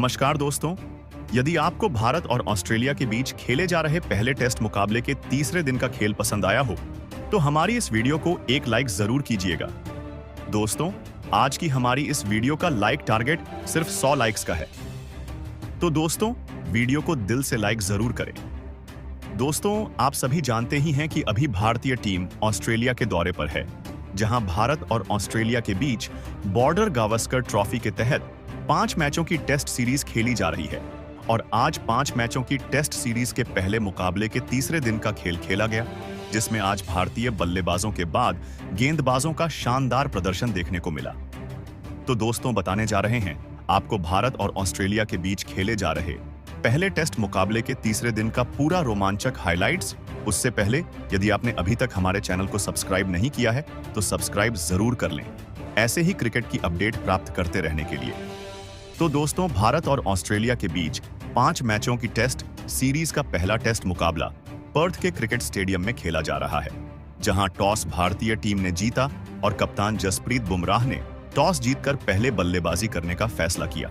नमस्कार दोस्तों। यदि आपको भारत और ऑस्ट्रेलिया के बीच खेले जा रहे पहले टेस्ट मुकाबले के तीसरे दिन का खेल पसंद आया हो तो हमारी इस वीडियो को एक लाइक जरूर कीजिएगा। दोस्तों, आज की हमारी इस वीडियो का लाइक टारगेट सिर्फ 100 लाइक्स का है, तो दोस्तों वीडियो को दिल से लाइक जरूर करें। दोस्तों, आप सभी जानते ही हैं कि अभी भारतीय टीम ऑस्ट्रेलिया के दौरे पर है, जहां भारत और ऑस्ट्रेलिया के बीच बॉर्डर गावस्कर ट्रॉफी के तहत 5 मैचों की टेस्ट सीरीज खेली जा रही है और आज 5 मैचों की टेस्ट सीरीज के पहले मुकाबले के तीसरे दिन का खेल खेला गया, जिसमें आज भारतीय बल्लेबाजों के बाद गेंदबाजों का शानदार प्रदर्शन देखने को मिला। तो दोस्तों, बताने जा रहे हैं आपको भारत और ऑस्ट्रेलिया के बीच खेले जा रहे पहले टेस्ट मुकाबले के तीसरे दिन का पूरा रोमांचक हाइलाइट्स। उससे पहले यदि आपने अभी तक हमारे चैनल को सब्सक्राइब नहीं किया है तो सब्सक्राइब जरूर कर लें, ऐसे ही क्रिकेट की अपडेट प्राप्त करते रहने के लिए। तो दोस्तों, भारत और ऑस्ट्रेलिया के बीच 5 मैचों की टेस्ट सीरीज का पहला टेस्ट मुकाबला पर्थ के क्रिकेट स्टेडियम में खेला जा रहा है, जहां टॉस भारतीय टीम ने जीता और कप्तान जसप्रीत बुमराह ने टॉस जीतकर पहले बल्लेबाजी करने का फैसला किया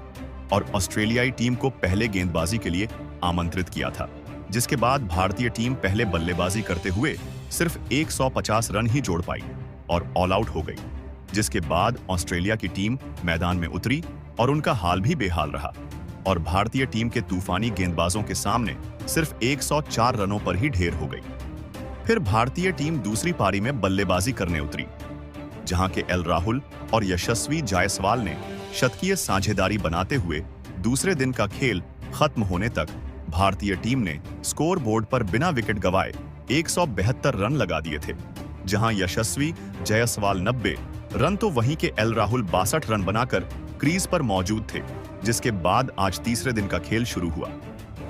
और ऑस्ट्रेलियाई टीम को पहले गेंदबाजी के लिए आमंत्रित किया था, जिसके बाद भारतीय टीम पहले बल्लेबाजी करते हुए सिर्फ 150 रन ही जोड़ पाई और ऑल आउट हो गई, जिसके बाद ऑस्ट्रेलिया की टीम मैदान में उतरी और उनका हाल भी बेहाल रहा और भारतीय टीम के तूफानी गेंदबाजों के सामने सिर्फ 104 रनों पर ही ढेर हो गई। फिर भारतीय टीम दूसरी पारी में बल्लेबाजी करने उतरी, जहां के एल राहुल और यशस्वी जायसवाल ने शतकीय साझेदारी बनाते हुए दूसरे दिन का खेल खत्म होने तक भारतीय टीम ने स्कोर बोर्ड पर बिना विकेट गंवाए 172 रन लगा दिए थे, जहां यशस्वी जायसवाल 90 रन तो वहीं के एल राहुल 62 रन बनाकर क्रीज पर मौजूद थे, जिसके बाद आज तीसरे दिन का खेल शुरू हुआ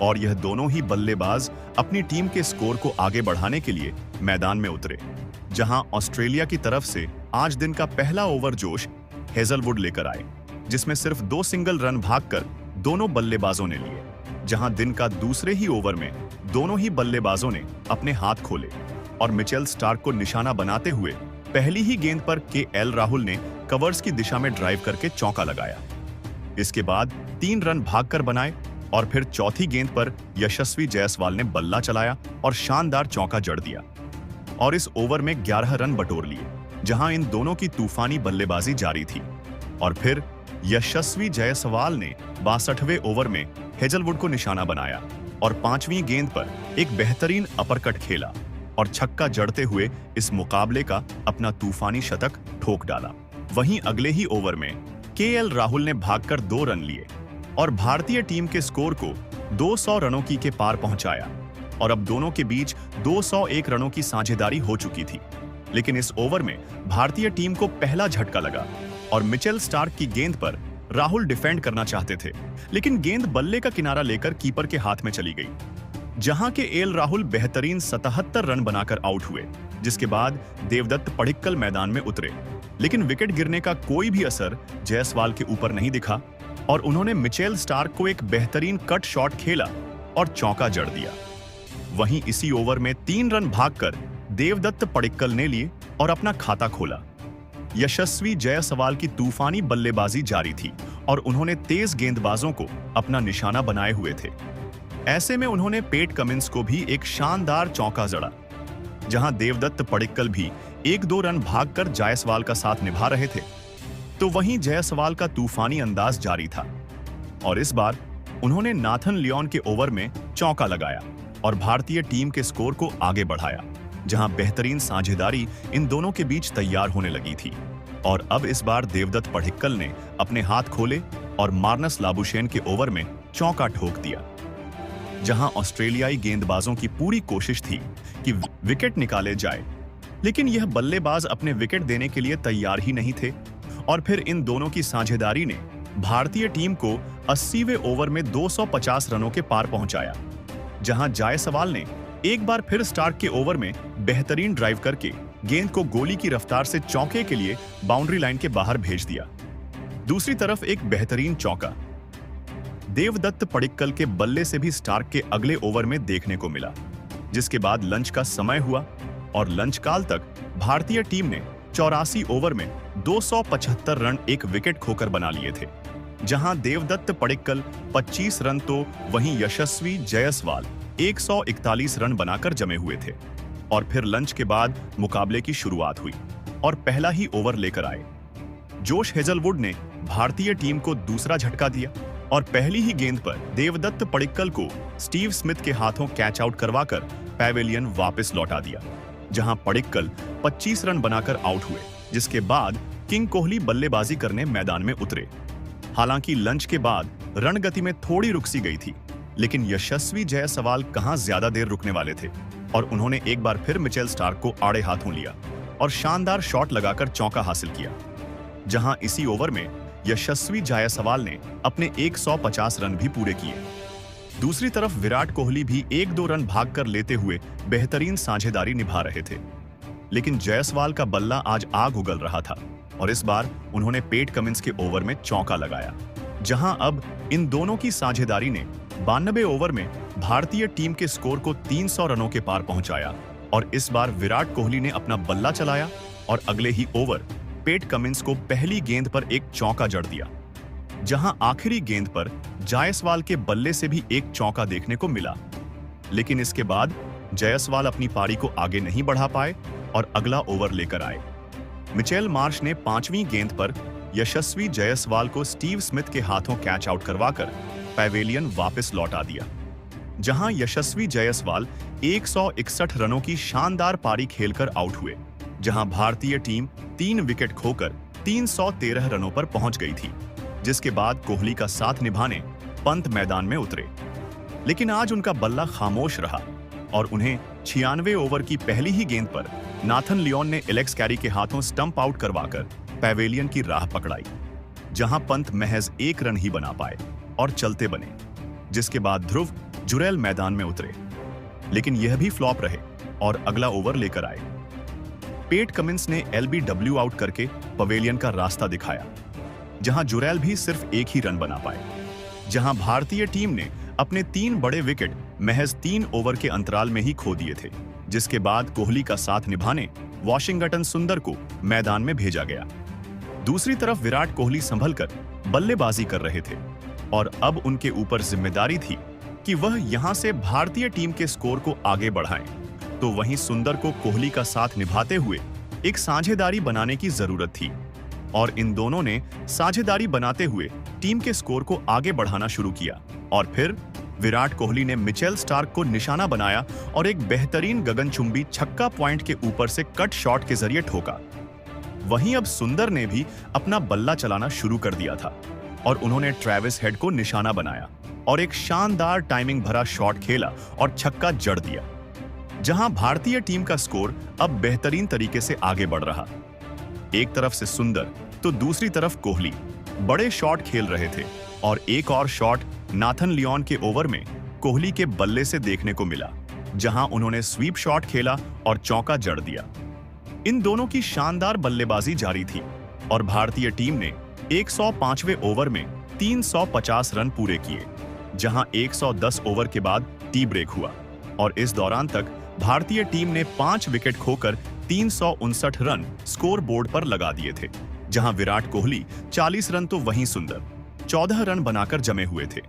और यह दोनों ही बल्लेबाज अपनी टीम के स्कोर को आगे बढ़ाने के लिए मैदान में उतरे। जहां ऑस्ट्रेलिया की तरफ से आज दिन का पहला ओवर जोश हेजलवुड लेकर आए, जिसमें सिर्फ 2 सिंगल रन भागकर दोनों बल्लेबाजों ने लिए। जहां दिन का दूसरे ही ओवर में दोनों ही बल्लेबाजों ने अपने हाथ खोले और मिचेल स्टार्क को निशाना बनाते हुए पहली ही गेंद पर के एल राहुल ने कवर्स की दिशा में ड्राइव करके चौका लगाया। इसके बाद 3 रन भागकर बनाए और फिर चौथी गेंद पर यशस्वी जायसवाल ने बल्ला चलाया और शानदार चौका जड़ दिया और इस ओवर में 11 रन बटोर लिए, जहां इन दोनों की तूफानी बल्लेबाजी जारी थी। और फिर यशस्वी जायसवाल ने 62वें ओवर में हेजलवुड को निशाना बनाया और 5वीं गेंद पर एक बेहतरीन अपरकट खेला और छक्का जड़ते हुए इस मुकाबले का अपना तूफानी शतक ठोक डाला। वहीं अगले ही ओवर में के एल राहुल ने भागकर 2 रन लिए और भारतीय टीम के स्कोर को 200 रनों के पार पहुंचाया और अब दोनों के बीच 201 रनों की साझेदारी हो चुकी थी। लेकिन इस ओवर में भारतीय टीम को पहला झटका लगा और मिचेल स्टार्क की गेंद पर राहुल डिफेंड करना चाहते थे, लेकिन गेंद बल्ले का किनारा लेकर कीपर के हाथ में चली गई, जहां के एल राहुल बेहतरीन 77 रन बनाकर आउट हुए। जिसके बाद देवदत्त पडिक्कल मैदान में उतरे, लेकिन विकेट गिरने का कोई भी असर जायसवाल के ऊपर नहीं दिखा और उन्होंने मिचेल स्टार्क को एक बेहतरीन कट शॉट खेला और चौका जड़ दिया। वहीं इसी ओवर में 3 रन भागकर देवदत्त पडिक्कल ने लिए और अपना खाता खोला। यशस्वी जायसवाल की तूफानी बल्लेबाजी जारी थी और उन्होंने तेज गेंदबाजों को अपना निशाना बनाए हुए थे। ऐसे में उन्होंने पेट कमिंस को भी एक शानदार चौका जड़ा, जहां देवदत्त पडिक्कल भी 1-2 रन भागकर जायसवाल का साथ निभा रहे थे। तो वहीं जायसवाल का तूफानी अंदाज जारी था और इस बार उन्होंने नाथन लियोन के ओवर में चौका लगाया और भारतीय टीम के स्कोर को आगे बढ़ाया, जहां बेहतरीन साझेदारी इन दोनों के बीच तैयार होने लगी थी। और अब इस बार देवदत्त पडिक्कल ने अपने हाथ खोले और मार्नस लाबुशेन के ओवर में चौका ठोक दिया, जहां ऑस्ट्रेलियाई गेंदबाजों की पूरी कोशिश थी कि विकेट निकाले जाए, लेकिन यह बल्लेबाज अपने विकेट देने के लिए तैयार ही नहीं थे। और फिर इन दोनों की साझेदारी ने भारतीय टीम को 80वें ओवर में 250 रनों के पार पहुंचाया, जहां जायसवाल ने एक बार फिर स्टार्क के ओवर में बेहतरीन ड्राइव करके गेंद को गोली की रफ्तार से चौके के लिए बाउंड्री लाइन के बाहर भेज दिया। दूसरी तरफ एक बेहतरीन चौका देवदत्त पडिक्कल के बल्ले से भी स्टार्क के अगले ओवर में देखने को मिला, जिसके बाद लंच का समय हुआ और लंच काल तक भारतीय टीम ने 84 ओवर में 275 रन एक विकेट खोकर बना लिए थे। जहां देवदत्त पडिक्कल 25 रन तो वहीं यशस्वी जायसवाल 141 रन बनाकर जमे हुए थे। और फिर लंच के बाद मुकाबले की शुरुआत हुई और पहला ही ओवर लेकर आए। जोश हेजलवुड ने भारतीय टीम को दूसरा झटका दिया और पहली ही गेंद पर देवदत्त पडिक्कल को स्टीव स्मिथ के हाथों कैच आउट करवाकर पैवेलियन वापस लौटा दिया, जहां पडिक्कल 25 रन बनाकर आउट हुए, जिसके बाद किंग कोहली बल्लेबाजी करने मैदान में उतरे। हालांकि लंच के बाद रन गति में थोड़ी रुकसी गई थी, लेकिन यशस्वी जायसवाल कहां ज्यादा देर रुकने वाले थे और उन्होंने एक बार फिर मिचेल स्टार्क को आड़े हाथों लिया और शानदार शॉट लगाकर चौका हासिल किया। जहां इसी ओवर में यशस्वी जायसवाल ने अपने 150 रन भी पूरे किए। दूसरी तरफ विराट कोहली भी 1-2 रन भागकर लेते हुए बेहतरीन साझेदारी निभा रहे थे, लेकिन जायसवाल का बल्ला आज आग उगल रहा था और इस बार उन्होंने पेट कमिंस के ओवर में चौका लगाया, जहां अब इन दोनों की साझेदारी ने 92 ओवर में भारतीय टीम के स्कोर को 300 रनों के पार पहुंचाया। और इस बार विराट कोहली ने अपना बल्ला चलाया और अगले ही ओवर पेट कमिंस को पहली गेंद पर एक चौका जड़ दिया, जहां आखिरी गेंद पर जायसवाल के बल्ले से भी एक चौका देखने को मिला। लेकिन इसके बाद जायसवाल अपनी पारी को आगे नहीं बढ़ा पाए और अगला ओवर लेकर आए। मिचेल मार्श ने 5वीं गेंद पर यशस्वी जायसवाल को स्टीव स्मिथ के हाथों कैच आउट करवाकर पैवेलियन वापस लौटा दिया, जहां यशस्वी जायसवाल 161 रनों की शानदार पारी खेलकर आउट हुए, जहां भारतीय टीम 3 विकेट खोकर 313 रनों पर पहुंच गई थी, जिसके बाद कोहली का साथ निभाने पंत मैदान में उतरे। लेकिन आज उनका बल्ला खामोश रहा और उन्हें 96 ओवर की पहली ही गेंद पर नाथन लियोन ने एलेक्स कैरी के हाथों स्टंप आउट करवाकर पैवेलियन की राह पकड़ाई, जहां पंत महज 1 रन ही बना पाए और चलते बने, जिसके बाद ध्रुव जुरैल मैदान में उतरे। लेकिन यह भी फ्लॉप रहे और अगला ओवर लेकर आए। पेट कमिंस ने एलबीडब्ल्यू आउट करके पवेलियन का रास्ता दिखाया, जहां जुरैल भी सिर्फ 1 ही रन बना पाए, जहां भारतीय टीम ने अपने 3 बड़े विकेट महज 3 ओवर के अंतराल में ही खो दिए थे, जिसके बाद कोहली का साथ निभाने वॉशिंगटन सुंदर को मैदान में भेजा गया। दूसरी तरफ विराट कोहली संभलकर बल्लेबाजी कर रहे थे और अब उनके ऊपर जिम्मेदारी थी कि वह यहां से भारतीय टीम के स्कोर को आगे बढ़ाएं। तो वहीं सुंदर को कोहली का साथ निभाते हुए एक साझेदारी बनाने की जरूरत थी और इन दोनों ने साझेदारी बनाते हुए टीम के स्कोर को आगे बढ़ाना शुरू किया। और फिर विराट कोहली ने मिचेल स्टार्क को निशाना बनाया और एक बेहतरीन गगनचुंबी छक्का पॉइंट के ऊपर से कट शॉट के जरिए ठोका। वहीं अब सुंदर ने भी अपना बल्ला चलाना शुरू कर दिया था और उन्होंने ट्रेविस हेड को निशाना बनाया और एक शानदार टाइमिंग भरा शॉट खेला और छक्का जड़ दिया, जहां भारतीय टीम का स्कोर अब बेहतरीन तरीके से आगे बढ़ रहा। एक तरफ से सुंदर तो दूसरी तरफ कोहली बड़े शॉट खेल रहे थे और एक और शॉट नाथन लियोन के ओवर में कोहली के बल्ले से देखने को मिला, जहां उन्होंने स्वीप शॉट खेला और चौका जड़ दिया। इन दोनों की शानदार बल्लेबाजी जारी थी और भारतीय टीम ने 105वें ओवर में 350 रन पूरे किए, जहां 110 ओवर के बाद टी ब्रेक हुआ और इस दौरान तक भारतीय टीम ने 5 विकेट खोकर 359 रन स्कोर बोर्ड पर लगा दिए थे, जहां विराट कोहली 40 रन तो वहीं सुंदर 14 रन बनाकर जमे हुए थे।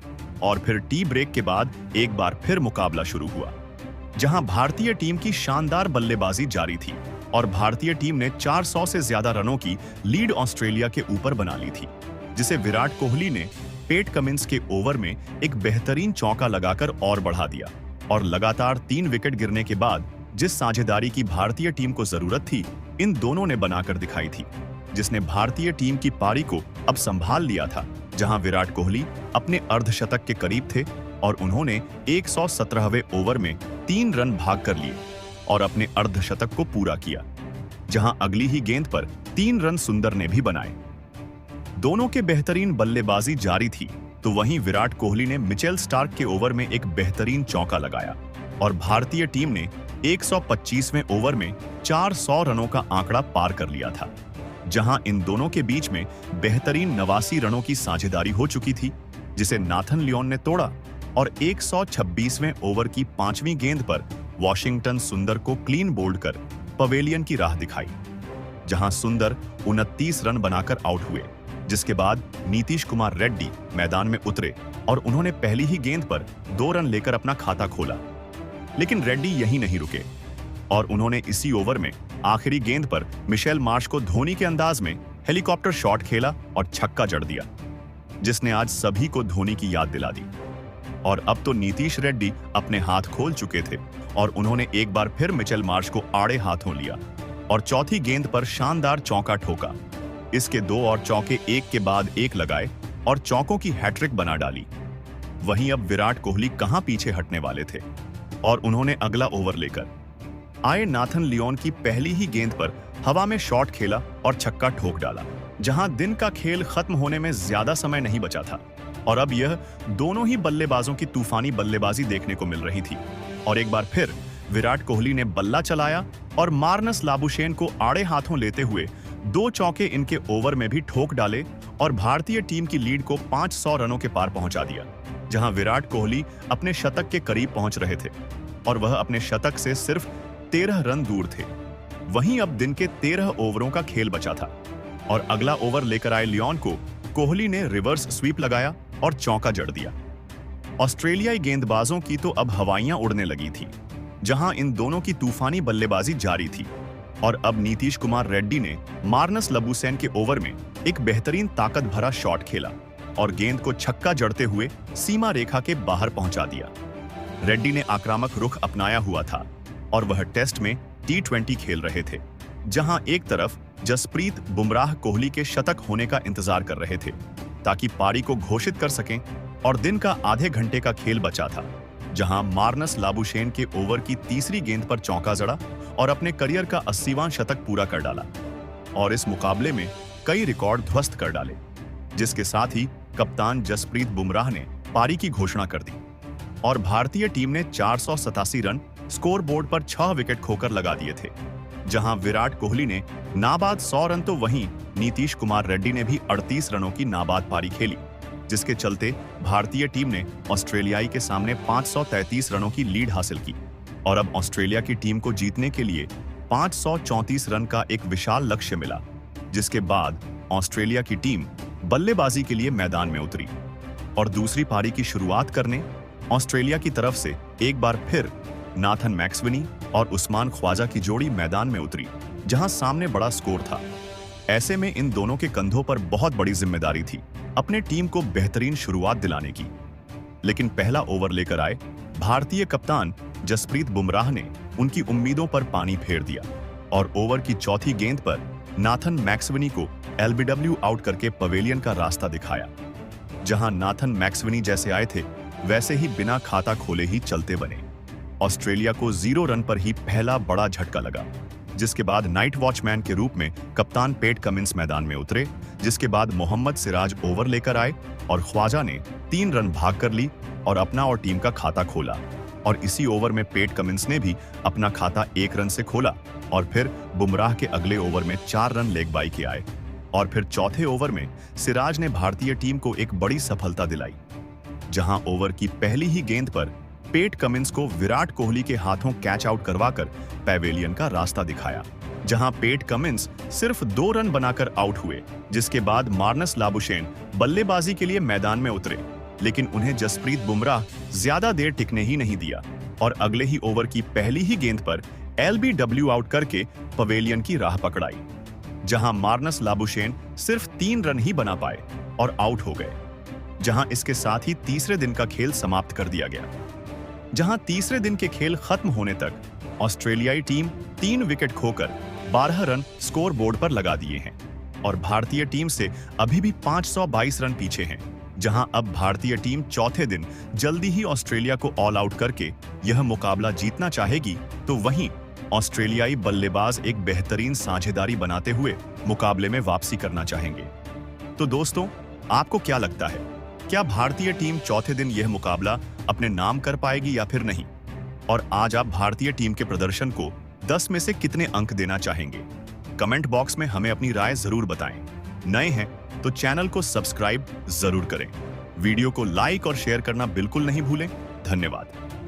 और फिर टी ब्रेक के बाद एक बार फिर मुकाबला शुरू हुआ, जहां भारतीय टीम की शानदार बल्लेबाजी जारी थी और भारतीय टीम ने 400 से ज्यादा रनों की लीड ऑस्ट्रेलिया के ऊपर बना ली थी, जिसे विराट कोहली ने पेट कमिंस के ओवर में एक बेहतरीन चौका लगाकर और बढ़ा दिया। और लगातार 3 विकेट गिरने के बाद जिस साझेदारी की भारतीय टीम को जरूरत थी, इन दोनों ने बनाकर दिखाई थी, जिसने भारतीय टीम की पारी को अब संभाल लिया था, जहां विराट कोहली अपने अर्धशतक के करीब थे और उन्होंने 117वें ओवर में 3 रन भाग कर लिए और अपने अर्धशतक को पूरा किया, जहां अगली ही गेंद पर 3 रन सुंदर ने भी बनाए। दोनों के बेहतरीन बल्लेबाजी जारी थी, तो वहीं विराट कोहली ने मिचेल स्टार्क के ओवर में एक बेहतरीन चौका लगाया और भारतीय टीम ने 125वें ओवर में 400 रनों का आंकड़ा पार कर लिया था, जहां इन दोनों के बीच में बेहतरीन 89 रनों की साझेदारी हो चुकी थी, जिसे नाथन लियोन ने तोड़ा और 126वें ओवर की 5वीं गेंद पर वॉशिंगटन सुंदर को क्लीन बोल्ड कर पवेलियन की राह दिखाई, जहां सुंदर 29 रन बनाकर आउट हुए, जिसके बाद नीतीश कुमार रेड्डी मैदान में उतरे और उन्होंने पहली ही गेंद पर 2 रन लेकर अपना खाता खोला। लेकिन रेड्डी यहीं नहीं रुके और उन्होंने इसी ओवर में आखिरी गेंद पर मिशेल मार्श को धोनी के अंदाज में हेलीकॉप्टर शॉट खेला और छक्का जड़ दिया, जिसने आज सभी को धोनी की याद दिला दी। और अब तो नीतीश रेड्डी अपने हाथ खोल चुके थे और उन्होंने एक बार फिर मिचेल मार्श को आड़े हाथों लिया और चौथी गेंद पर शानदार चौका ठोका। इसके 2 और चौके एक के बाद एक लगाए और चौकों की हैट्रिक बना डाली। वहीं अब विराट कोहली कहां पीछे हटने वाले थे और उन्होंने अगला ओवर लेकर आए नाथन लियोन की पहली ही गेंद पर हवा में शॉट खेला और छक्का ठोक डाला, जहां दिन का खेल खत्म होने में ज्यादा समय नहीं बचा था। और अब यह दोनों ही बल्लेबाजों की तूफानी बल्लेबाजी देखने को मिल रही थी। और एक बार फिर विराट कोहली ने बल्ला चलाया और मार्नस लाबुशेन को आड़े हाथों लेते हुए 2 चौके इनके ओवर में भी ठोक डाले और भारतीय टीम की लीड को 500 रनों के पार पहुंचा दिया, जहां विराट कोहली अपने शतक के करीब पहुंच रहे थे और वह अपने शतक से सिर्फ 13 रन दूर थे। वहीं अब दिन के 13 ओवरों का खेल बचा था और अगला ओवर लेकर आए लियोन को कोहली ने रिवर्स स्वीप लगाया और चौका जड़ दिया। ऑस्ट्रेलियाई गेंदबाजों की तो अब हवाइयां उड़ने लगी थी, जहां इन दोनों की तूफानी बल्लेबाजी जारी थी। और अब नीतीश कुमार रेड्डी ने मार्नस लाबुशेन के ओवर में एक बेहतरीन ताकत भरा शॉट खेला और गेंद को छक्का जड़ते हुए सीमा रेखा के बाहर पहुंचा दिया। रेड्डी ने आक्रामक रुख अपनाया हुआ था और वह टेस्ट में T20 खेल रहे थे, जहां एक तरफ जसप्रीत बुमराह कोहली के शतक होने का इंतजार कर रहे थे ताकि पारी को घोषित कर सकें, और दिन का आधे घंटे का खेल बचा था, जहां मार्नस लाबुशेन के ओवर की तीसरी गेंद पर चौका जड़ा और अपने करियर का 80वां शतक पूरा कर डाला और इस मुकाबले में कई रिकॉर्ड ध्वस्त कर डाले, जिसके साथ ही कप्तान जसप्रीत बुमराह ने पारी की घोषणा कर दी और भारतीय टीम ने 487 रन स्कोर बोर्ड पर 6 विकेट खोकर लगा दिए थे। जहां विराट कोहली ने नाबाद 100 रन तो वहीं नीतीश कुमार रेड्डी ने भी 38 रनों की नाबाद पारी खेली, जिसके चलते भारतीय टीम ने ऑस्ट्रेलियाई के सामने 533 रनों की लीड हासिल की और अब ऑस्ट्रेलिया की टीम को जीतने के लिए 534 रन का एक विशाल लक्ष्य मिला, जिसके बाद ऑस्ट्रेलिया की टीम बल्लेबाजी के लिए मैदान में उतरी और दूसरी पारी की शुरुआत करने ऑस्ट्रेलिया की तरफ से एक बार फिर नाथन मैक्सवेनी और उस्मान ख्वाजा की जोड़ी मैदान में उतरी, जहां सामने बड़ा स्कोर था। ऐसे में इन दोनों के कंधों पर बहुत बड़ी जिम्मेदारी थी अपने टीम को बेहतरीन शुरुआत दिलाने की। लेकिन पहला ओवर लेकर आए भारतीय कप्तान जसप्रीत बुमराह ने उनकी उम्मीदों पर पानी फेर दिया और ओवर की चौथी गेंद पर नाथन मैक्सवेनी को LBW आउट करके पवेलियन का रास्ता दिखाया। जहां नाथन मैक्सवेनी जैसे आए थे वैसे ही बिना खाता खोले ही चलते बने। ऑस्ट्रेलिया को 0 रन पर ही पहला बड़ा झटका लगा, जिसके बाद नाइट वॉचमैन के रूप में कप्तान पेट कमिंस मैदान में उतरे, जिसके बाद मोहम्मद सिराज ओवर लेकर आए और ख्वाजा ने 3 रन भाग कर ली और अपना और टीम का खाता खोला। और इसी ओवर में पेट कमिंस ने भी अपना खाता 1 रन से खोला और फिर बुमराह के अगले ओवर में 4 रन लेग बाई के आए और फिर चौथे ओवर में सिराज ने भारतीय टीम को एक बड़ी सफलता दिलाई, जहां ओवर की पहली ही गेंद पर पेट कमिंस को विराट कोहली के हाथों कैच आउट करवाकर पैवेलियन का रास्ता दिखाया, जहां पेट कमिंस सिर्फ 2 रन बनाकर आउट हुए, जिसके बाद मार्नस लाबुशेन बल्लेबाजी के लिए मैदान में उतरे, लेकिन उन्हें जसप्रीत बुमराह ज्यादा देर टिकने ही नहीं दिया और अगले ही ओवर की पहली ही गेंद पर LBW आउट करके पवेलियन की राह पकड़ाई, जहां मार्नस लाबुशेन सिर्फ 3 रन ही बना पाए और आउट हो गए, जहां इसके साथ ही तीसरे दिन का खेल समाप्त कर दिया गया। जहां तीसरे दिन के खेल खत्म होने तक ऑस्ट्रेलियाई टीम 3 विकेट खोकर 12 रन स्कोर बोर्ड पर लगा दिए हैं और भारतीय टीम से अभी भी 522 रन पीछे हैं, जहां अब भारतीय टीम चौथे दिन जल्दी ही ऑस्ट्रेलिया को ऑल आउट करके यह मुकाबला जीतना चाहेगी, तो वहीं ऑस्ट्रेलियाई बल्लेबाज एक बेहतरीन साझेदारी बनाते हुए मुकाबले में वापसी करना चाहेंगे। तो दोस्तों, आपको क्या लगता है, क्या भारतीय टीम चौथे दिन यह मुकाबला अपने नाम कर पाएगी या फिर नहीं? और आज आप भारतीय टीम के प्रदर्शन को 10 में से कितने अंक देना चाहेंगे? कमेंट बॉक्स में हमें अपनी राय जरूर बताएं। नए हैं तो चैनल को सब्सक्राइब जरूर करें। वीडियो को लाइक और शेयर करना बिल्कुल नहीं भूलें। धन्यवाद।